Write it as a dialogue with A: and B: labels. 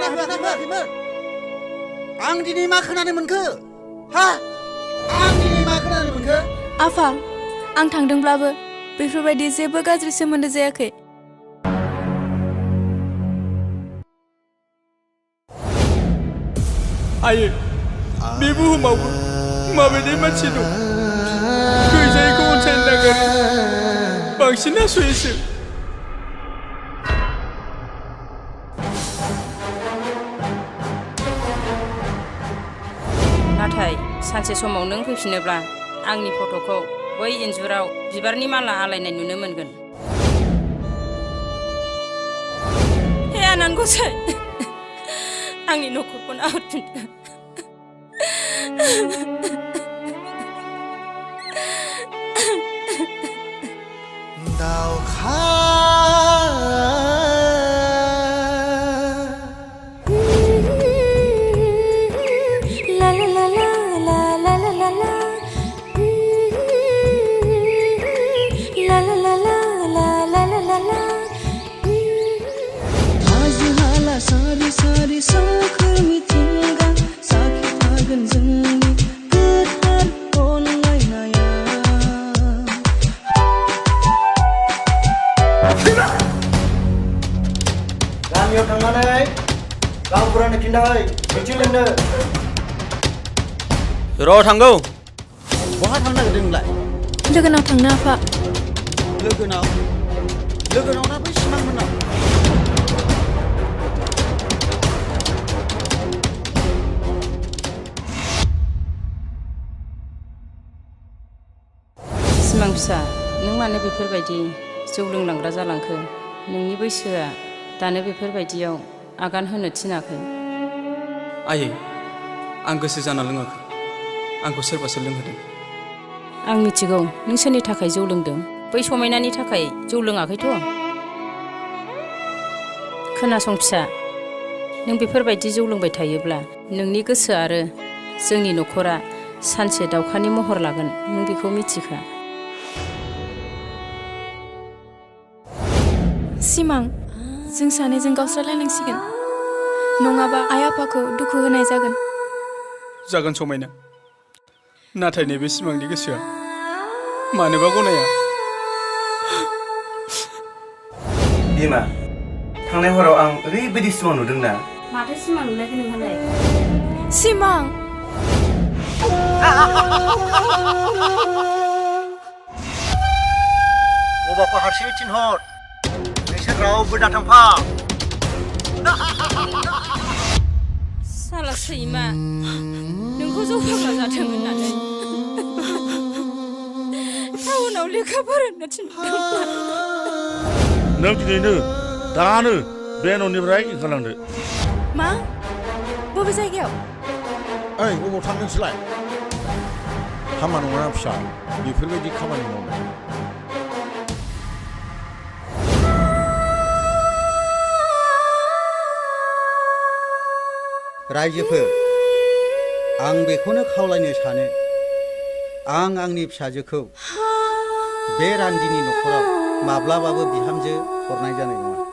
A: खोनायाखैमोन आं दिनै मा खोनानो मोनखो हा आं दिनै मा खोनानो मोनखो
B: आफा आं थांदोंब्लाबो बेफोरबायदि जेबो गाज्रि सोमोन्दो जायाखै
C: आयै बे बुहुमावबो माबायदि मानसि दं गैजायैखौ अनसायनो नागारो बांसिन नासयोसो
D: नाथाय सानसे समाव नों फैफिनोब्ला आंनि फट'खौ बै इन्जुराव बिबारनि माला आलायनाय नुनो मोनगोन हे आनान गसाइ आंनि नखरखौ नाहरफिनदो
A: दावखा गामियाव थांनानै गावबुरानो खिन्थाहै मिथिं लिंनो
C: र' थांगौ
A: बहा थांनो नागिरदों नोंलाय
B: लोगोनाव थांनो आफा
A: लोगोनाव ना बै सिमांमोननाव
D: सिमां फिसा नों मानो बेफोरबायदि जौ लोंलांग्रा जालांखो नोंनि बैसोआ दानो बेफोरबायदियाव आगान होनो थिनाखै
C: आयै आं गोसो जाना लोङाखै आंखौ सोरबासो लोंहोदों
D: आं मिथिगौ नों सोरनि थाखाय जौ लोंदों बै समायनानि थाखाय जौ लोङाखैथ' खोनासं फिसा नों बेफोरबायदि जौ लोंबाय थायोब्ला नोंनि गोसो आरो जोंनि नखरा सानसे दावखानि महर लागोन नों बेखौ मिथिखा
B: सिमां जों सानैजों गावस्रालायनांसिगोन नङाबा आइ आफाखौ दुखु होनाय
C: जागोन समायना नाथाय नैबे सिमांनि गोसोआ मानोबा गनाया
E: बिमा थांनाय हराव आं ओरैबायदि सिमां नुदोंना
D: माथो सिमां नुलायखो नोंहालाय
B: सिमां
A: बबावखौ हारसिङै थिनहर नोंसोर रावबो दाथांफा
D: साला सैमा नोंखौ जौ फाग्ला जाथों होननानै टाउनाव लेखा फोरोंनो थिनदोंमोन
F: नों दिनैनो दानो बे न'निफ्राय ओंखारलांदो
B: मा बबे जायगायाव
G: ओइ बबाव थांदों नोंसोरलाय हामा नङा फिसा बेफोरबायदि खामानि मावनाय
A: रायजोफोर आं बेखौनो खावलायनो सानो आं आंनि फिसाजोखौ बे रान्दिनि नखराव माब्लाबाबो बिहामजो हरनाय जानाय नङा